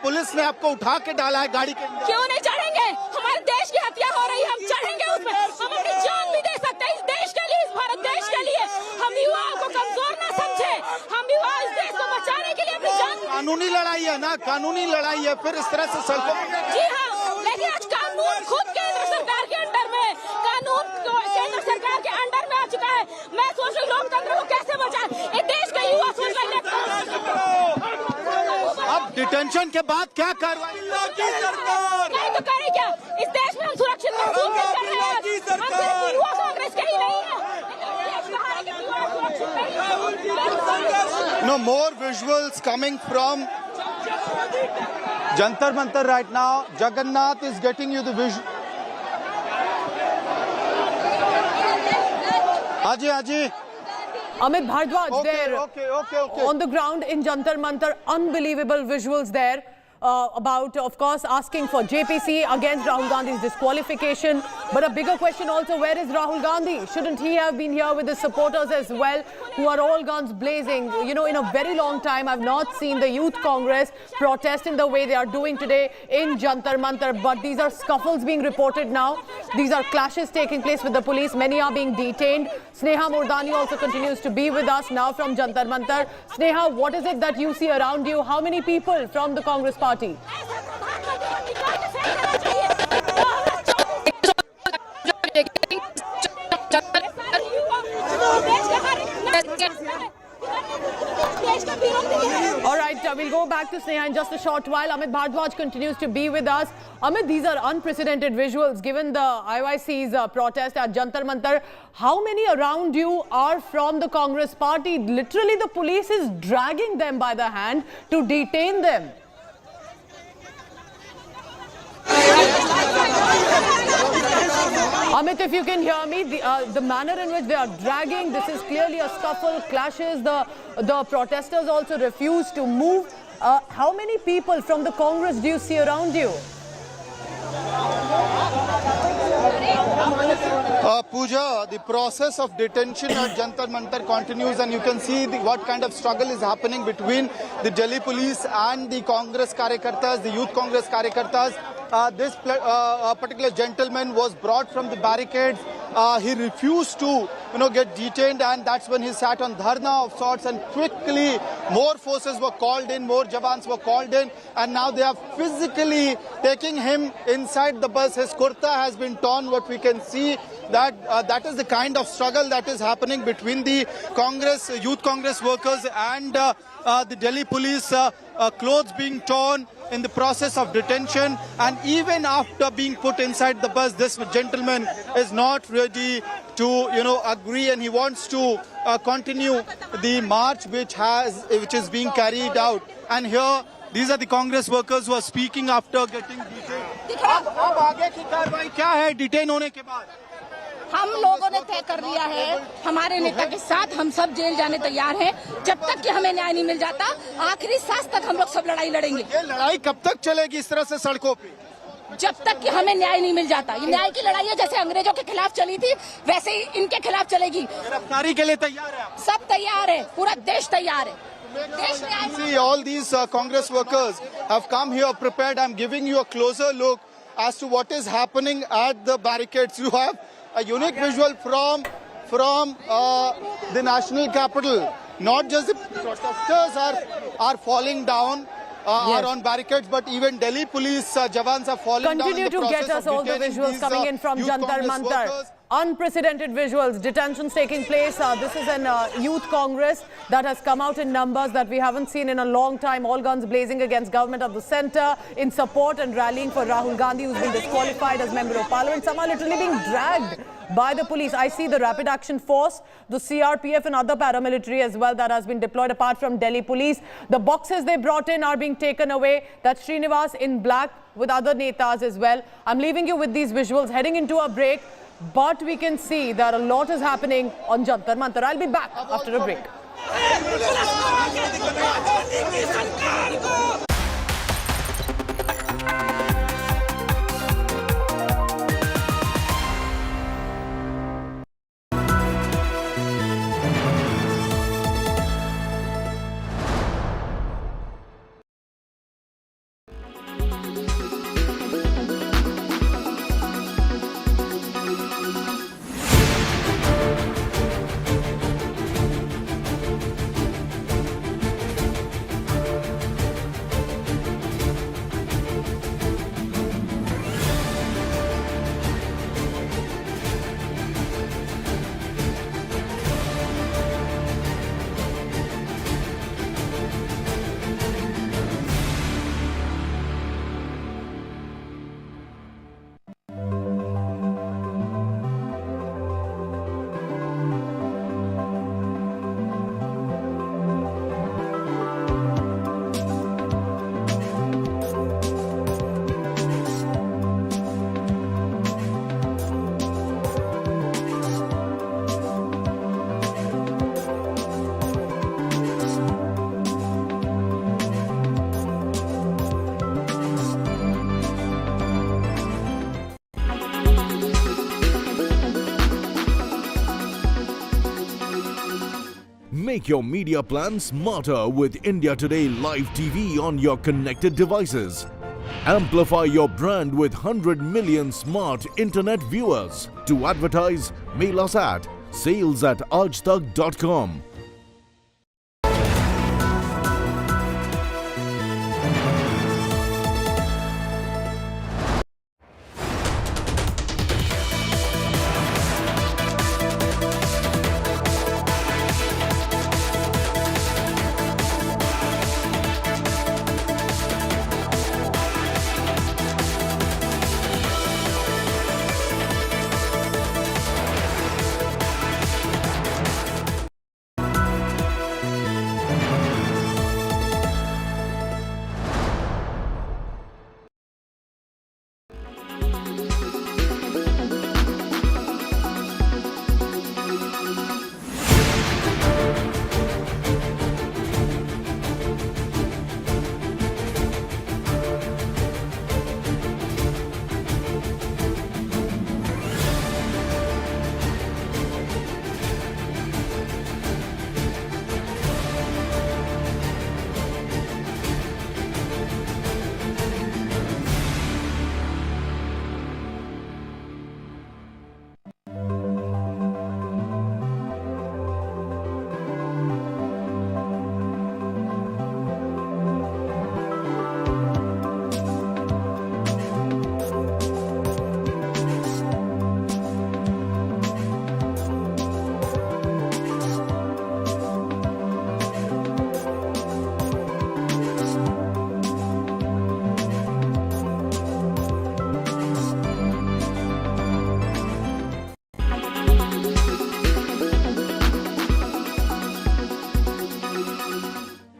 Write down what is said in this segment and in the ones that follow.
Police ने आपको उठा के डाला है गाड़ी के अंदर। क्यों नहीं चढ़ेंगे? हमारे देश की हत्या हो रही है, हम चढ़ेंगे उस पर। हम अपनी जान भी दे सकते हैं इस देश के लिए, इस भारत देश के लिए। हम युवाओं को कमजोर ना समझे, हम युवा इस देश को बचाने के लिए अपनी जान। कानूनी लड़ाई है ना, कानूनी लड़ाई है, फिर इस तरह से सड़कों पर। जी हाँ, लेकिन आज कानून खुद केंद्र सरकार के अंडर में, कानून केंद्र सरकार के अंडर में आ चुका है। मैं सोच रही लोकतंत्र को कैसे बचाएं, इस देश के युवा सोच रहे हैं। अब डिटेंशन के बाद क्या कार्रवाई? नहीं तो करे क्या? इस देश में हम सुरक्षित महसूस नहीं कर रहे हैं। हम सिर्फ युवा कांग्रेस के ही नहीं है, देश कहा है कि युवा सुरक्षित नहीं है। No more visuals coming from Jantar Mantar right now. Jagannath is getting you the visual. Haji. Amit Bhardwaj there Okay. on the ground in Jantar Mantar. Unbelievable visuals there about, of course, asking for JPC against Rahul Gandhi's disqualification. But a bigger question also, where is Rahul Gandhi? Shouldn't he have been here with his supporters as well, who are all guns blazing? You know, in a very long time, I've not seen the Youth Congress protest in the way they are doing today in Jantar Mantar. But these are scuffles being reported now. These are clashes taking place with the police. Many are being detained. Sneha Mordani also continues to be with us now from Jantar Mantar. Sneha, what is it that you see around you? How many people from the Congress party? All right, we'll go back to Sneha in just a short while. Amit Bhardwaj continues to be with us. Amit, these are unprecedented visuals given the IYC's protest at Jantar Mantar. How many around you are from the Congress party? Literally, the police is dragging them by the hand to detain them. Amit, if you can hear me, the manner in which they are dragging, this is clearly a scuffle, clashes. The protesters also refuse to move. How many people from the Congress do you see around you? Pooja, the process of detention at Jantar Mantar continues, and you can see what kind of struggle is happening between the Delhi police and the Congress Karyakartas, the Youth Congress Karyakartas. This particular gentleman was brought from the barricades. He refused to, get detained, and that's when he sat on dharna of sorts. And quickly, more forces were called in, more Jawans were called in, and now they are physically taking him inside the bus. His kurta has been torn. What we can see that is the kind of struggle that is happening between the Youth Congress workers and the Delhi police. Clothes being torn in the process of detention, and even after being put inside the bus, this gentleman is not ready to agree, and he wants to continue the march which is being carried out. And here these are the Congress workers who are speaking after getting detained. अब आगे की कार्रवाई क्या है detain होने के बाद? हम लोगों ने तय कर लिया है, हमारे नेता के साथ हम सब जेल जाने तैयार हैं। जब तक कि हमें न्याय नहीं मिल जाता, आखिरी सांस तक हम लोग सब लड़ाई लड़ेंगे। ये लड़ाई कब तक चलेगी इस तरह से सड़कों पे? जब तक कि हमें न्याय नहीं मिल जाता। ये न्याय की लड़ाई है, जैसे अंग्रेजों के खिलाफ चली थी, वैसे ही इनके खिलाफ चलेगी। गिरफ्तारी के लिए तैयार है? सब तैयार है, पूरा देश तैयार है। See, all these Congress workers have come here prepared. I'm giving you a closer look as to what is happening at the barricades. You have a unique visual from the national capital. Not just the protesters are falling down, are on barricades, but even Delhi police Jawans are falling down. Continue to get us all the visuals coming in from Jantar Mantar. Unprecedented visuals, detentions taking place. This is an youth congress that has come out in numbers that we haven't seen in a long time. All guns blazing against government of the centre in support and rallying for Rahul Gandhi, who's been disqualified as member of parliament. Some are literally being dragged by the police. I see the Rapid Action Force, the CRPF and other paramilitary as well that has been deployed apart from Delhi police. The boxes they brought in are being taken away. That's Srinivas in black with other netas as well. I'm leaving you with these visuals, heading into a break. But we can see that a lot is happening on Jantar Mantar. I'll be back after a break. Make your media plan smarter with India Today Live TV on your connected devices. Amplify your brand with 100 million smart internet viewers. To advertise, mail us at sales@aajtak.com.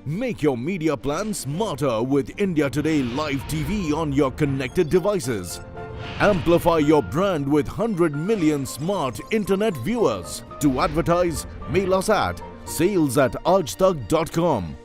Make your media plan smarter with India Today Live TV on your connected devices. Amplify your brand with 100 million smart internet viewers. To advertise, mail us at sales@aajtak.com.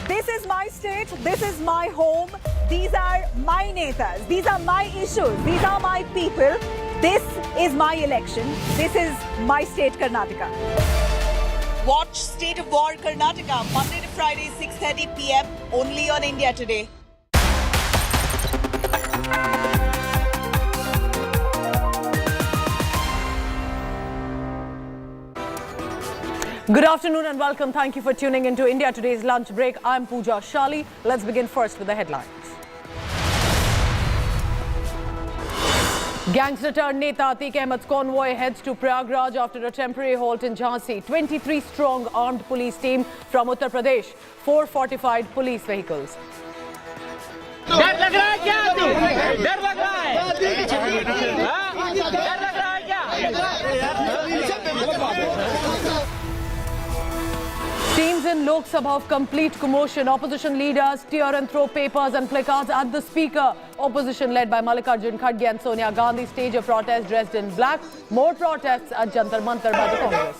This is my state, this is my home, these are my netas, these are my issues, these are my people, this is my election, this is my state Karnataka. Watch State of War Karnataka, Monday to Friday, 6:30 p.m. only on India Today. Good afternoon and welcome. Thank you for tuning into India Today's lunch break. I'm Pooja Shali. Let's begin first with the headlines. Gangster-turned Neta Atiq Ahmed's convoy heads to Prayagraj after a temporary halt in Jhansi. 23-strong armed police team from Uttar Pradesh. 4 fortified police vehicles. डर लग रहा है क्या तू? डर लग रहा है? हाँ? डर लग रहा है क्या? Teams in Lok Sabha of complete commotion. Opposition leaders tear and throw papers and placards at the speaker. Opposition led by Mallikarjun Kharge and Sonia Gandhi stage a protest dressed in black. More protests at Jantar Mantar by the Congress.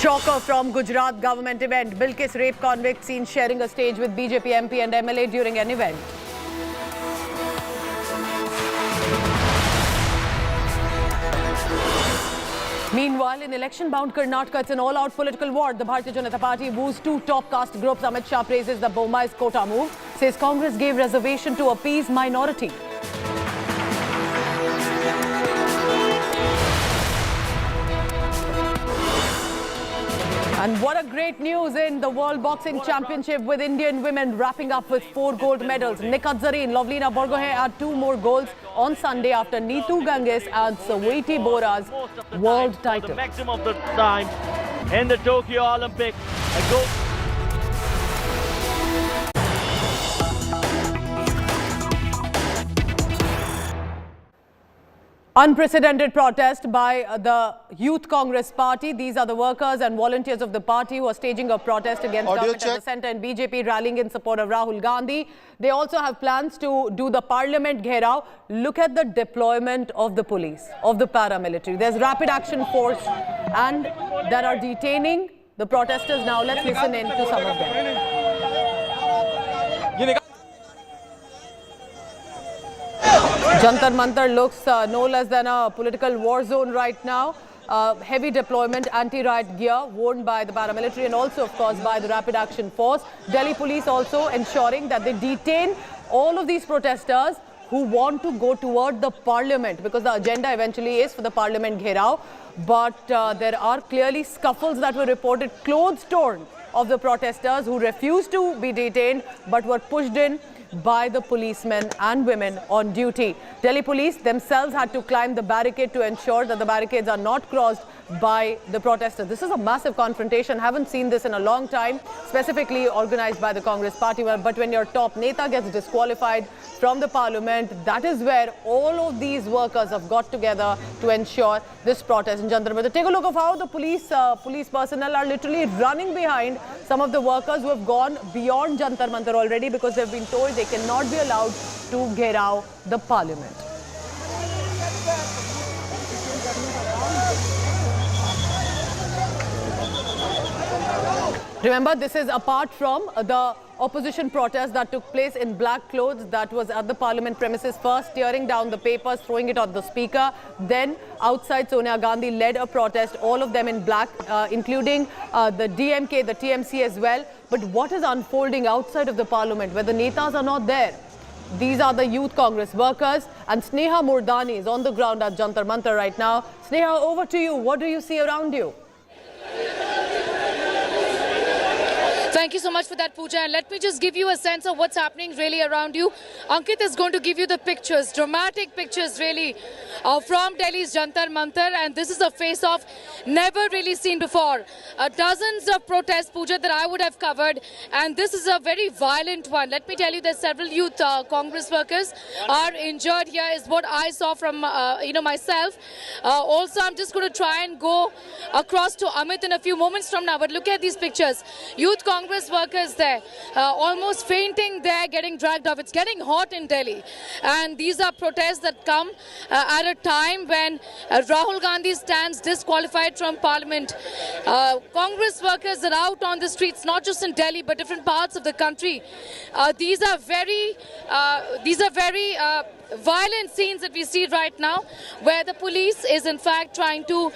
Shocker from Gujarat government event. Bilkis rape convict seen sharing a stage with BJP MP and MLA during an event. Meanwhile, in election-bound Karnataka, it's an all-out political war. The Bharatiya Janata Party woos two top caste groups. Amit Shah praises the Bomai's quota move. Says Congress gave reservation to appease minority. And what a great news in the World Boxing Championship with Indian women wrapping up with 4 gold medals. Nikat Zareen, Lovlina Borgohain had 2 more golds on Sunday after Neetu Ganges and Saweeti Bora's world title. The maximum of the time in the Tokyo Olympics. Unprecedented protest by the Youth Congress Party. These are the workers and volunteers of the party who are staging a protest against government at the centre and BJP rallying in support of Rahul Gandhi. They also have plans to do the parliament gherao. Look at the deployment of the police, of the paramilitary. There's rapid action force and that are detaining the protesters now. Let's listen in to some of them. Jantar Mantar looks no less than a political war zone right now. Heavy deployment, anti-riot gear worn by the paramilitary and also, of course, by the Rapid Action Force. Delhi police also ensuring that they detain all of these protesters who want to go toward the parliament, because the agenda eventually is for the parliament gherao. But there are clearly scuffles that were reported, clothes torn of the protesters who refused to be detained but were pushed in by the policemen and women on duty. Delhi police themselves had to climb the barricade to ensure that the barricades are not crossed by the protesters. This is a massive confrontation. Haven't seen this in a long time, specifically organized by the Congress party. But when your top neta gets disqualified from the parliament, that is where all of these workers have got together to ensure this protest in Jantar Mantar. Take a look of how the police personnel are literally running behind some of the workers who have gone beyond Jantar Mantar already, because they've been told they cannot be allowed to gherao the parliament. Remember, this is apart from the opposition protest that took place in black clothes that was at the parliament premises, first tearing down the papers, throwing it at the speaker. Then outside, Sonia Gandhi led a protest, all of them in black, including the DMK, the TMC as well. But what is unfolding outside of the parliament where the netas are not there? These are the Youth Congress workers, and Sneha Murdani is on the ground at Jantar Mantar right now. Sneha, over to you. What do you see around you? Thank you so much for that, Pooja. And let me just give you a sense of what's happening really around you. Ankit is going to give you the pictures, dramatic pictures really from Delhi's Jantar Mantar. And this is a face-off never really seen before. Dozens of protests, Pooja, that I would have covered. And this is a very violent one. Let me tell you that several youth Congress workers are injured here is what I saw from, myself. Also, I'm just going to try and go across to Amit in a few moments from now. But look at these pictures. Youth Congress workers there, almost fainting there, getting dragged off. It's getting hot in Delhi. And these are protests that come at a time when Rahul Gandhi stands disqualified from parliament. Congress workers are out on the streets, not just in Delhi, but different parts of the country. These are very violent scenes that we see right now, where the police is in fact trying to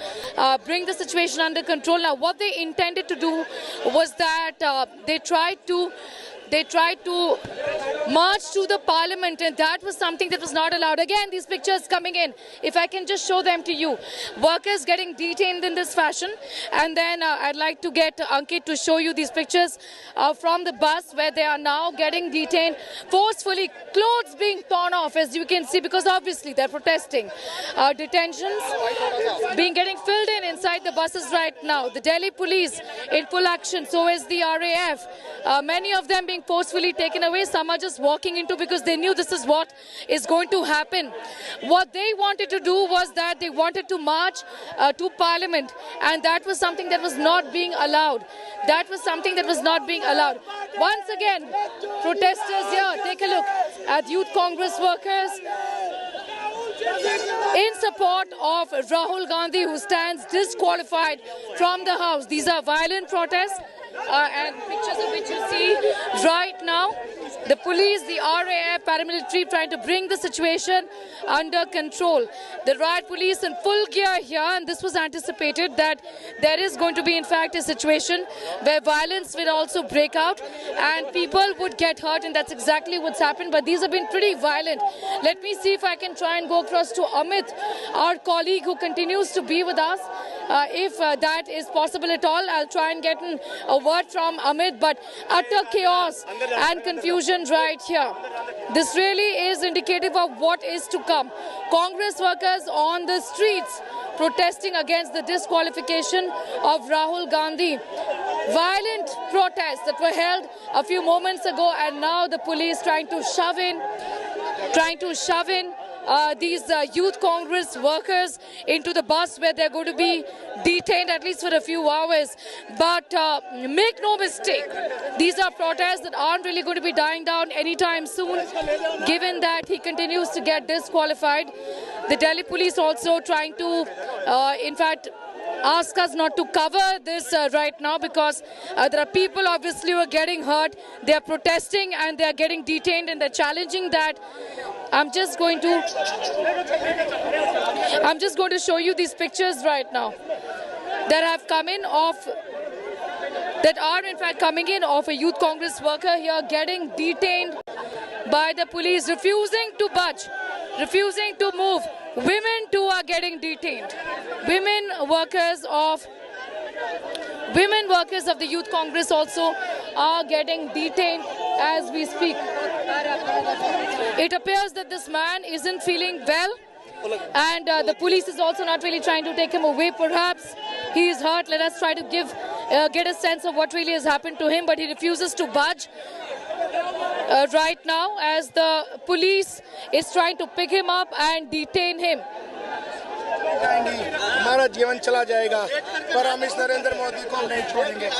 bring the situation under control. Now, what they intended to do was that they tried to march to the parliament, and that was something that was not allowed. Again, these pictures coming in, if I can just show them to you. Workers getting detained in this fashion, and then I'd like to get Ankit to show you these pictures from the bus where they are now getting detained forcefully, clothes being torn off, as you can see, because obviously they're protesting. Detentions getting filled in inside the buses right now. The Delhi police in full action, so is the RAF. Many of them being forcefully taken away. Some are just walking into, because they knew this is what is going to happen. What they wanted to do was that they wanted to march to parliament, and that was something that was not being allowed. That was something that was not being allowed. Once again, protesters here, take a look at Youth Congress workers in support of Rahul Gandhi, who stands disqualified from the House. These are violent protests. And pictures of which you see right now. The police, the RAF, paramilitary trying to bring the situation under control. The riot police in full gear here, and this was anticipated that there is going to be in fact a situation where violence will also break out and people would get hurt, and that's exactly what's happened. But these have been pretty violent. Let me see if I can try and go across to Amit, our colleague who continues to be with us. If that is possible at all, I'll try and get a word from Amit, but utter chaos and confusion right here. This really is indicative of what is to come. Congress workers on the streets protesting against the disqualification of Rahul Gandhi. Violent protests that were held a few moments ago, and now the police trying to shove in these youth Congress workers into the bus where they're going to be detained at least for a few hours. But make no mistake, these are protests that aren't really going to be dying down anytime soon, given that he continues to get disqualified. The Delhi police also trying to, in fact, ask us not to cover this right now because there are people obviously who are getting hurt. They are protesting and they are getting detained and they're challenging that. I'm just going to show you these pictures right now that have come in of, that are in fact coming in of a youth Congress worker here getting detained by the police, refusing to budge, refusing to move. Women too are getting detained. Women workers of the Youth Congress also are getting detained as we speak. It appears that this man isn't feeling well, and the police is also not really trying to take him away. Perhaps he is hurt. Let us try to get a sense of what really has happened to him, but he refuses to budge right now as the police is trying to pick him up and detain him. हमारा जीवन चला जाएगा पर हम इस नरेंद्र मोदी को नहीं छोड़ेंगे।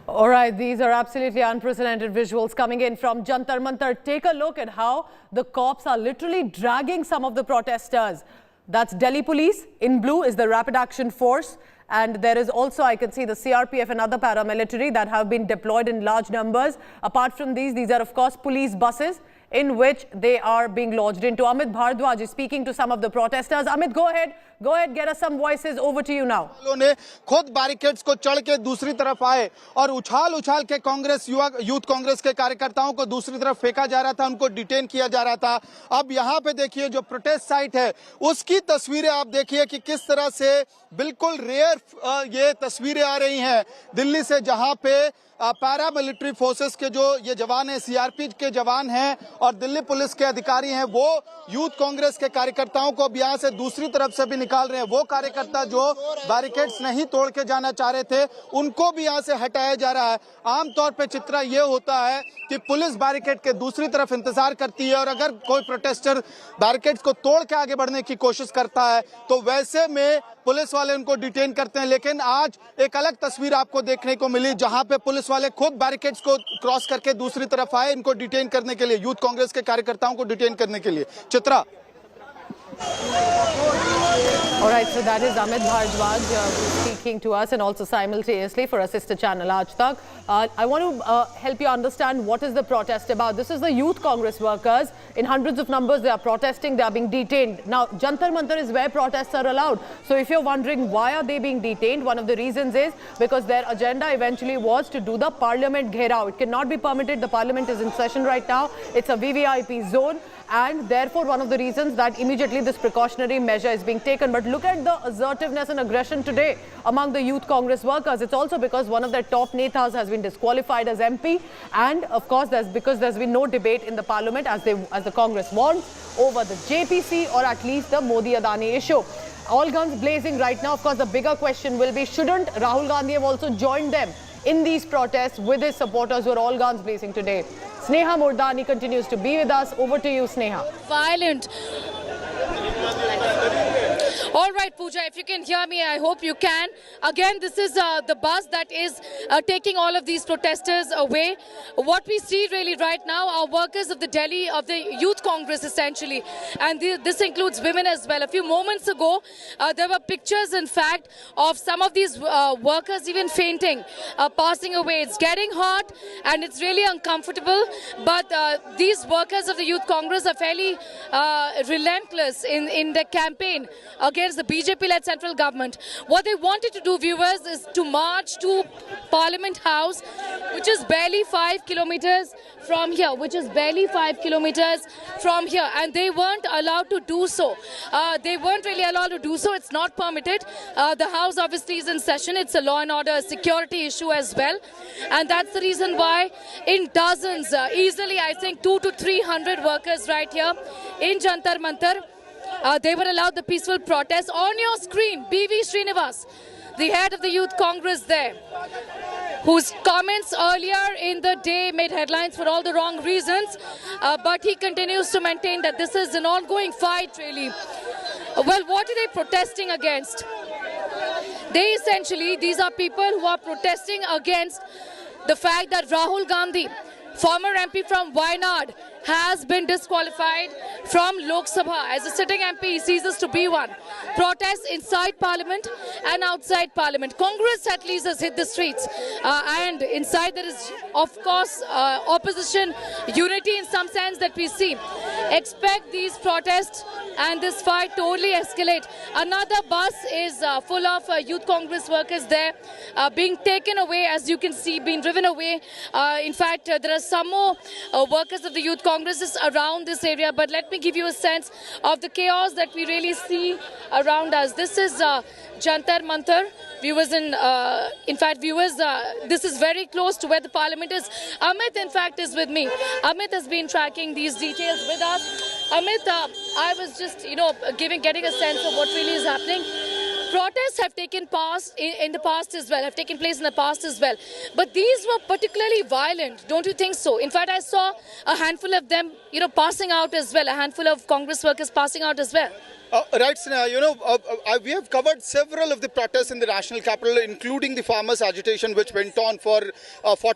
All right, these are absolutely unprecedented visuals coming in from Jantar Mantar. Take a look at how the cops are literally dragging some of the protesters. That's Delhi police. In blue is the Rapid Action Force. And there is also, I can see, the CRPF and other paramilitary that have been deployed in large numbers. Apart from these are, of course, police buses in which they are being lodged into. Amit Bhardwaj is speaking to some of the protesters. Amit, go ahead, get us some voices. Over to you now. ने खुद barricades को चढ़ के दूसरी तरफ आए और उछाल के कांग्रेस यूथ कांग्रेस के कार्यकर्ताओं को दूसरी तरफ फेंका जा रहा था, उनको डिटेन किया जा रहा था। अब यहाँ पे देखिए जो प्रोटेस्ट साइट है उसकी तस्वीरें आप देखिए कि किस तरह से बिल्कुल रेयर ये तस्वीरें आ रही हैं दिल्ली से, जहाँ पे पैरामिलिट्री फोर्सेस के जो ये जवान हैं, सीआरपी के जवान हैं और दिल्ली पुलिस के अधिकारी हैं, वो यूथ कांग्रेस के कार्यकर्ताओं को अब यहाँ से दूसरी तरफ से भी निकाल रहे हैं। वो कार्यकर्ता जो बैरिकेड्स नहीं तोड़ के जाना चाह रहे थे उनको भी यहाँ से हटाया जा रहा है। आमतौर पे चित्रा ये होता है कि पुलिस बैरिकेड के दूसरी तरफ इंतजार करती है और अगर कोई प्रोटेस्टर बैरिकेड्स को तोड़ के आगे बढ़ने की कोशिश करता है तो वैसे में पुलिस वाले उनको डिटेन करते हैं। लेकिन आज एक अलग तस्वीर आपको देखने को मिली जहां पे पुलिस वाले खुद बैरिकेड्स को क्रॉस करके दूसरी तरफ आए इनको डिटेन करने के लिए, यूथ कांग्रेस के कार्यकर्ताओं को डिटेन करने के लिए। Chitra. All right, so that is Amit Bhardwaj speaking to us and also simultaneously for our sister channel Aaj Tak. I want to help you understand what is the protest about. This is the Youth Congress workers. In hundreds of numbers, they are protesting, they are being detained. Now, Jantar Mantar is where protests are allowed. So if you're wondering why are they being detained, one of the reasons is because their agenda eventually was to do the parliament gherao. It cannot be permitted. The parliament is in session right now. It's a VVIP zone. And therefore, one of the reasons that immediately this precautionary measure is being taken. But look at the assertiveness and aggression today among the Youth Congress workers. It's also because one of their top netas has been disqualified as MP. And of course, because there's been no debate in the parliament as the Congress wants over the JPC or at least the Modi-Adani issue. All guns blazing right now. Of course, the bigger question will be, shouldn't Rahul Gandhi have also joined them in these protests with his supporters who are all guns blazing today? Sneha Murdani continues to be with us. Over to you, Sneha. Violent. All right, Pooja, if you can hear me, I hope you can. Again, this is the bus that is taking all of these protesters away. What we see really right now are workers of the Delhi, of the Youth Congress essentially. And this includes women as well. A few moments ago, there were pictures, in fact, of some of these workers even fainting, passing away. It's getting hot and it's really uncomfortable. But these workers of the Youth Congress are fairly relentless in their campaign against the BJP-led central government. What they wanted to do, viewers, is to march to Parliament House, which is barely 5 kilometers from here, which is barely 5 kilometers from here, and they weren't allowed to do so. They weren't really allowed to do so. It's not permitted. The House obviously is in session. It's a law and order security issue as well, and that's the reason why in dozens, easily I think 200 to 300 workers right here in Jantar Mantar, they were allowed the peaceful protest. On your screen, B.V. Srinivas, the head of the Youth Congress there, whose comments earlier in the day made headlines for all the wrong reasons, but he continues to maintain that this is an ongoing fight, really. Well, what are they protesting against? They essentially, these are people who are protesting against the fact that Rahul Gandhi, former MP from Wayanad, has been disqualified from Lok Sabha. As a sitting MP, he ceases to be one. Protests inside Parliament and outside Parliament. Congress at least has hit the streets. And inside there is, of course, opposition unity in some sense that we see. Expect these protests and this fight to only escalate. Another bus is full of Youth Congress workers there being taken away, as you can see, being driven away. In fact, there are some more workers of the Youth Congresses around this area, but let me give you a sense of the chaos that we really see around us. This is Jantar Mantar. Viewers, this is very close to where the Parliament is. Amit, in fact, is with me. Amit has been tracking these details with us. Amit, I was just, getting a sense of what really is happening. Protests have taken place in the past as well. But these were particularly violent, don't you think so? In fact, I saw a handful of them, passing out as well, a handful of Congress workers passing out as well. Right, Sneha, we have covered several of the protests in the national capital, including the farmers' agitation, which went on for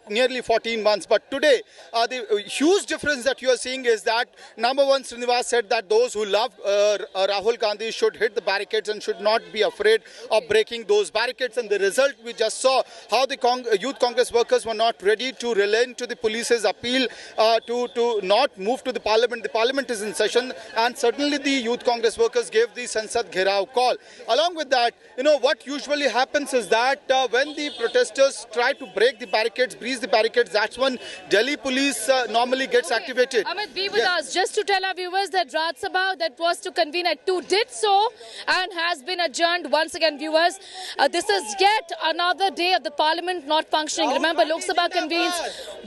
nearly 14 months. But today, the huge difference that you are seeing is that, number one, Srinivas said that those who love Rahul Gandhi should hit the barricades and should not be afraid of breaking those barricades. And the result, we just saw how the Youth Congress workers were not ready to relent to the police's appeal to not move to the Parliament. The Parliament is in session, and certainly the Youth Congress workers gave the Sansad Gherav call. Along with that, what usually happens is that when the protesters try to break the barricades, breach the barricades, that's when Delhi police normally gets activated. Amit, be with us. Just to tell our viewers that Raj Sabha that was to convene at 2 did so and has been adjourned once again, viewers. This is yet another day of the Parliament not functioning. Remember, Lok Sabha convenes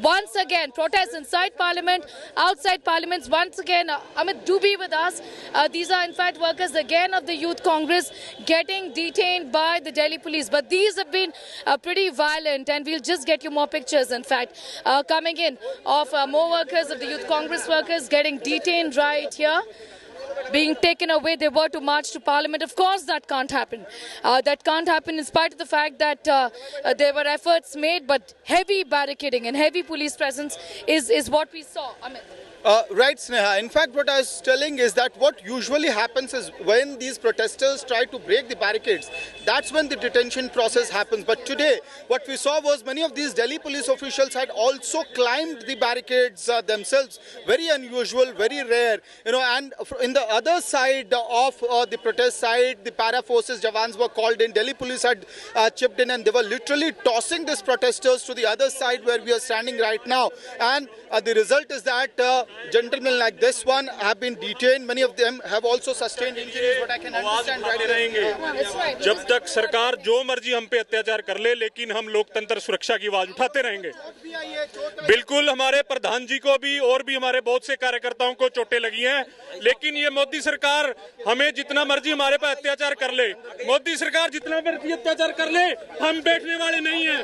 once again. Protests inside Parliament, outside Parliament once again. Amit, do be with us. These are in fact workers again of the Youth Congress getting detained by the Delhi police. But these have been pretty violent, and we'll just get you more pictures, in fact, coming in of more workers of the Youth Congress workers getting detained right here, being taken away. They were to march to Parliament. Of course, that can't happen. That can't happen in spite of the fact that there were efforts made, but heavy barricading and heavy police presence is what we saw. Amit. Right, Sneha. In fact, what I was telling is that what usually happens is when these protesters try to break the barricades, that's when the detention process happens. But today, what we saw was many of these Delhi police officials had also climbed the barricades themselves. Very unusual, very rare. And in the other side of the protest side, the para forces Jawans were called in. Delhi police had chipped in, and they were literally tossing these protesters to the other side where we are standing right now. And the result is that gentlemen like this one have been detained. Many of them have also sustained injuries, but I can understand right Right. जब तक सरकार जो मर्जी हम पे अत्याचार कर ले, लेकिन हम लोकतंत्र सुरक्षा की आवाज उठाते रहेंगे। बिल्कुल, हमारे प्रधान जी को भी और भी हमारे बहुत से कार्यकर्ताओं को चोटें लगी हैं, लेकिन ये मोदी सरकार हमें जितना मर्जी हमारे पे अत्याचार कर ले, मोदी सरकार जितना मर्जी अत्याचार कर ले, हम बैठने वाले नहीं हैं।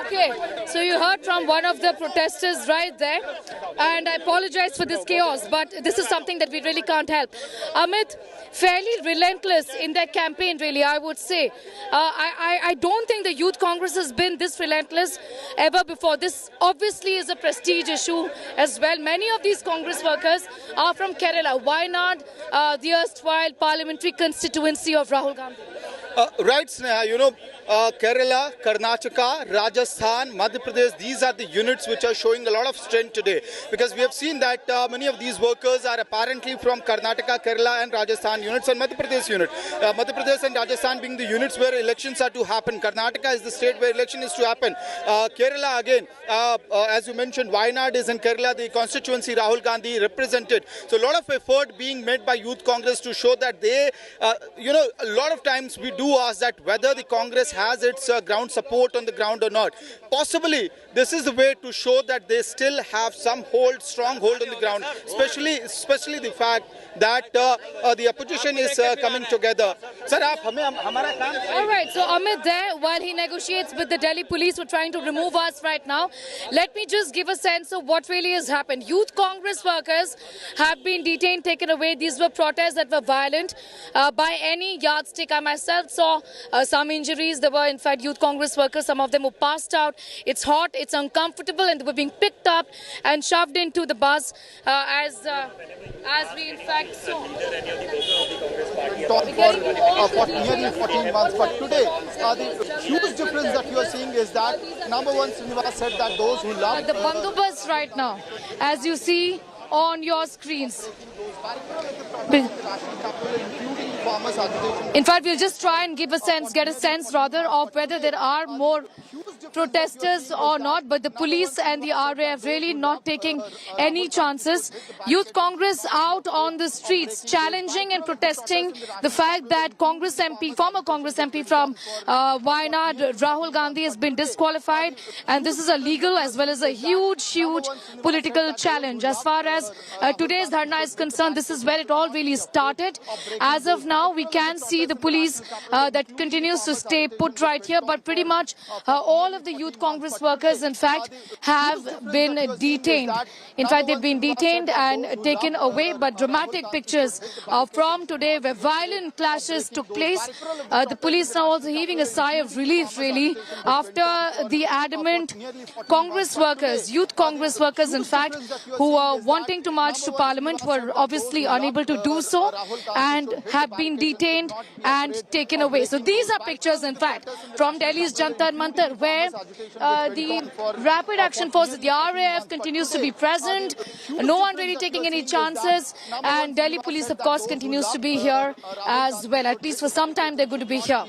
Okay, so you heard from one of the protesters right there, and I apologize for this chaos, but this is something that we really can't help. Amit, fairly relentless in their campaign, really, I would say. I don't think the Youth Congress has been this relentless ever before. This obviously is a prestige issue as well. Many of these Congress workers are from Kerala. Why not the erstwhile parliamentary constituency of Rahul Gandhi? Right, Sneha, Kerala, Karnataka, Rajasthan, Madhya Pradesh, these are the units which are showing a lot of strength today, because we have seen that many of these workers are apparently from Karnataka, Kerala and Rajasthan units and Madhya Pradesh unit. Madhya Pradesh and Rajasthan being the units where elections are to happen. Karnataka is the state where election is to happen. Kerala again, as you mentioned, Wayanad is in Kerala, the constituency Rahul Gandhi represented. So a lot of effort being made by Youth Congress to show that they, a lot of times we do ask that whether the Congress has its ground support on the ground or not. Possibly, this is the way to show that they still have some strong hold on the ground, especially the fact that the opposition is coming together. Sir, all right, so Amit there, while he negotiates with the Delhi police who are trying to remove us right now, let me just give a sense of what really has happened. Youth Congress workers have been detained, taken away. These were protests that were violent by any yardstick. I myself saw some injuries. There were, in fact, Youth Congress workers, some of them who passed out. It's hot, it's uncomfortable, and they were being picked up and shoved into the bus as we, in fact, saw. For nearly 14 months, but today the huge difference that you are seeing is that number one, Srinivas said that those who love the bandobast right now, as you see on your screens. In fact, we'll just try and get a sense rather of whether there are more protesters or not, but the police and the RAF really not taking any chances. Youth Congress out on the streets challenging and protesting the fact that former Congress MP from Wayanad, Rahul Gandhi, has been disqualified, and this is a legal as well as a huge political challenge. As far as today's dharna is concerned, this is where it all really started. As of now, we can see the police that continues to stay put right here, but pretty much all of the Youth Congress workers, in fact, have been detained. In fact, they've been detained and taken away, but dramatic pictures from today where violent clashes took place. The police now also heaving a sigh of relief, really, after the adamant Congress workers, Youth Congress workers, in fact, who were wanting to march to Parliament were obviously unable to do so and have been detained and taken away. So these are pictures, in fact, from Delhi's Jantar Mantar, where the Rapid Action Force, the RAF, continues to be present. No one really taking any chances, and Delhi police, of course, continues to be here as well. At least for some time, they're going to be here.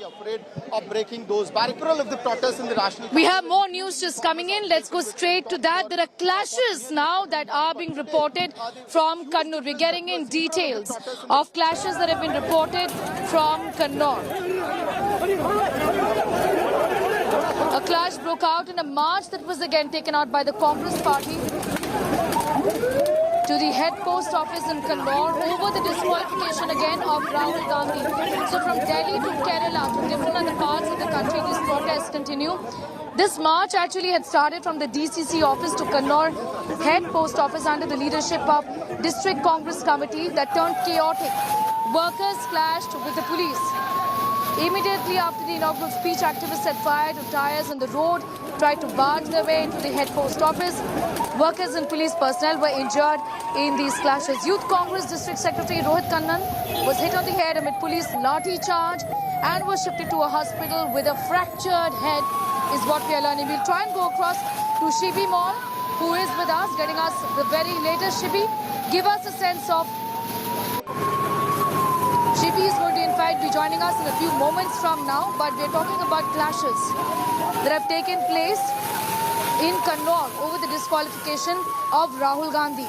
We have more news just coming in. Let's go straight to that. There are clashes now that are being reported from Kannur. We're getting in details of clashes that have been reported from Kannur. A clash broke out in a march that was again taken out by the Congress party to the head post office in Kannur over the disqualification again of Rahul Gandhi. So from Delhi to Kerala to different other parts of the country, these protests continue. This march actually had started from the DCC office to Kannur head post office under the leadership of District Congress Committee that turned chaotic. Workers clashed with the police. Immediately after the inaugural speech, activists set fire to tires on the road, tried to barge their way into the head post office. Workers and police personnel were injured in these clashes. Youth Congress District Secretary Rohit Kannan was hit on the head amid police lathi charge and was shifted to a hospital with a fractured head, is what we are learning. We'll try and go across to Shibi Mall, who is with us, getting us the very latest. Shibi, give us a sense of... Shibi is going to, in fact, be joining us in a few moments from now, but we're talking about clashes that have taken place in Kannur over the disqualification of Rahul Gandhi.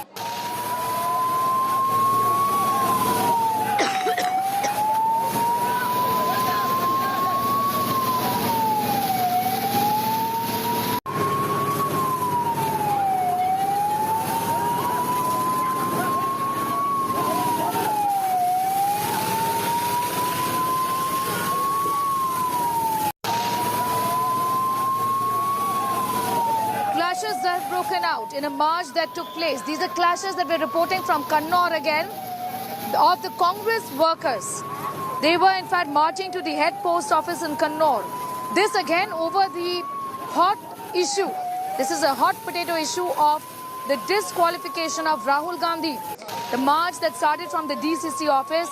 Clashes that have broken out in a march that took place. These are clashes that we're reporting from Kannur again of the Congress workers. They were in fact marching to the head post office in Kannur. This again over the hot issue. This is a hot potato issue of the disqualification of Rahul Gandhi. The march that started from the DCC office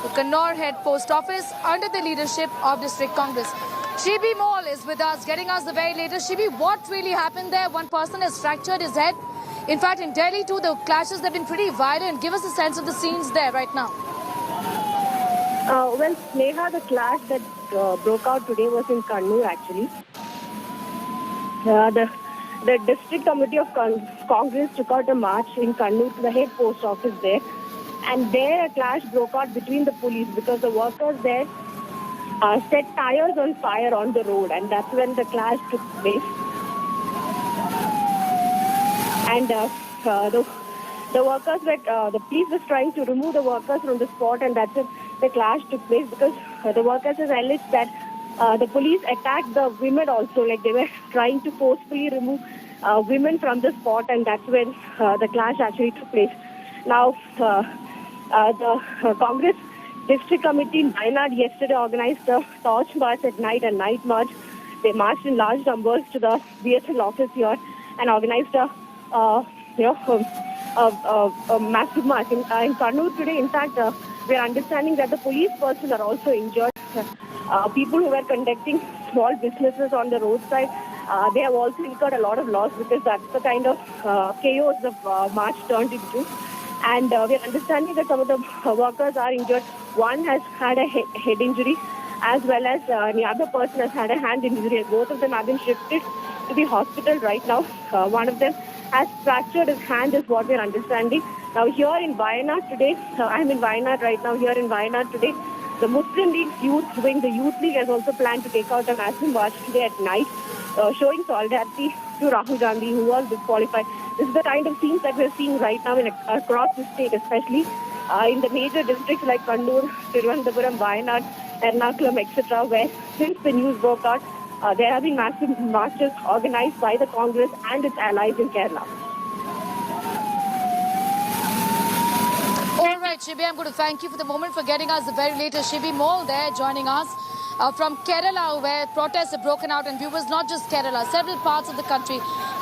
to Kannur Head Post Office under the leadership of District Congress. Shibi Mall is with us, getting us the very latest. Shibi, what really happened there? One person has fractured his head. In fact, in Delhi too, the clashes have been pretty violent. Give us a sense of the scenes there right now. Well, Sneha, the clash that broke out today was in Kannur actually. The district committee of Congress took out a march in Kannur to the head post office there. And there a clash broke out between the police because the workers there set tires on fire on the road, and that's when the clash took place. And the workers were, the police was trying to remove the workers from the spot, and that's when the clash took place because the workers has alleged that the police attacked the women also, like they were trying to forcefully remove women from the spot, and that's when the clash actually took place. Now, the Congress District Committee in Wayanad yesterday organized a torch march at night, a night march. They marched in large numbers to the BSL office here and organized a massive march. In Kannur today, in fact, we are understanding that the police personnel are also injured. People who were conducting small businesses on the roadside, they have also incurred a lot of loss because that's the kind of chaos the march turned into. And we are understanding that some of the workers are injured. One has had a head injury as well as the other person has had a hand injury. Both of them have been shifted to the hospital right now. One of them has fractured his hand is what we are understanding. Now here in Wayanad today, I'm in Wayanad right now. Here in Wayanad today, the Muslim League's youth wing, the Youth League has also planned to take out a massive march today at night, showing solidarity to Rahul Gandhi, who was disqualified. This is the kind of scenes that we're seeing right now across the state, especially in the major districts like Kannur, Thiruvananthapuram, Wayanad, Ernakulam, etc., where since the news broke out, there have been massive marches organized by the Congress and its allies in Kerala. All right, Shibi, I'm going to thank you for the moment for getting us the very latest. Shibi Mall there joining us from Kerala, where protests have broken out, and viewers, not just Kerala, several parts of the country.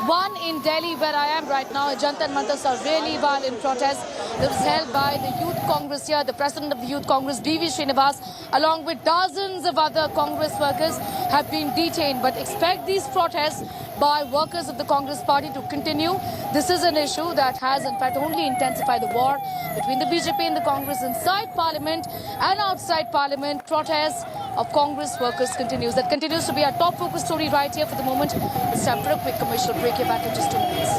One in Delhi, where I am right now, Jantar Mantar saw really violent protest that was held by the Youth Congress here. The president of the Youth Congress, B.V. Srinivas, along with dozens of other Congress workers, have been detained. But expect these protests by workers of the Congress party to continue. This is an issue that has, in fact, only intensified the war between the BJP and the Congress inside Parliament and outside Parliament. Protests of Congress workers continues. That continues to be our top focus story right here for the moment. It's time for a quick commercial break. Here back in just 2 minutes.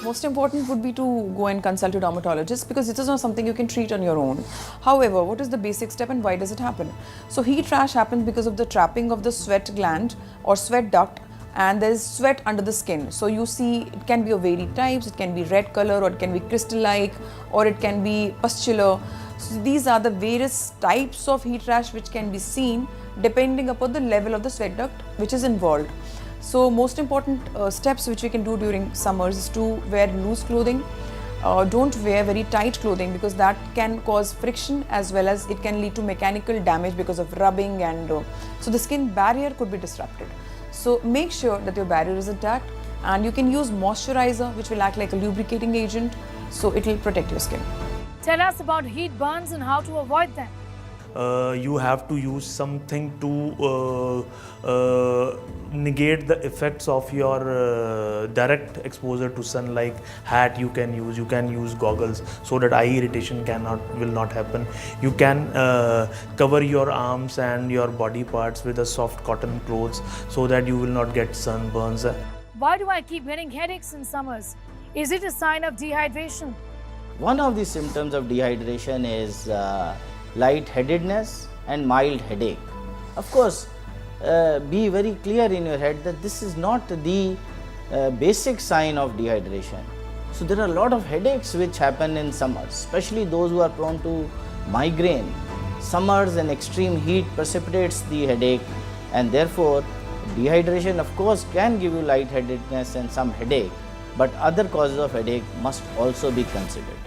Most important would be to go and consult a dermatologist, because this is not something you can treat on your own. However, what is the basic step and why does it happen? So heat rash happens because of the trapping of the sweat gland or sweat duct, and there is sweat under the skin. So you see it can be of varied types. It can be red color, or it can be crystal-like, or it can be pustular. So these are the various types of heat rash which can be seen depending upon the level of the sweat duct which is involved. So most important steps which we can do during summers is to wear loose clothing. Don't wear very tight clothing, because that can cause friction as well as it can lead to mechanical damage because of rubbing, and so the skin barrier could be disrupted. So make sure that your barrier is intact, and you can use moisturizer which will act like a lubricating agent, so it will protect your skin. Tell us about heat burns and how to avoid them. You have to use something to negate the effects of your direct exposure to sun, like hat you can use goggles so that eye irritation will not happen. You can cover your arms and your body parts with a soft cotton clothes so that you will not get sunburns. Why do I keep getting headaches in summers? Is it a sign of dehydration? One of the symptoms of dehydration is lightheadedness and mild headache. Of course, be very clear in your head that this is not the basic sign of dehydration. So there are a lot of headaches which happen in summers, especially those who are prone to migraine. Summers and extreme heat precipitates the headache, and therefore dehydration of course can give you lightheadedness and some headache. but other causes of headache must also be considered.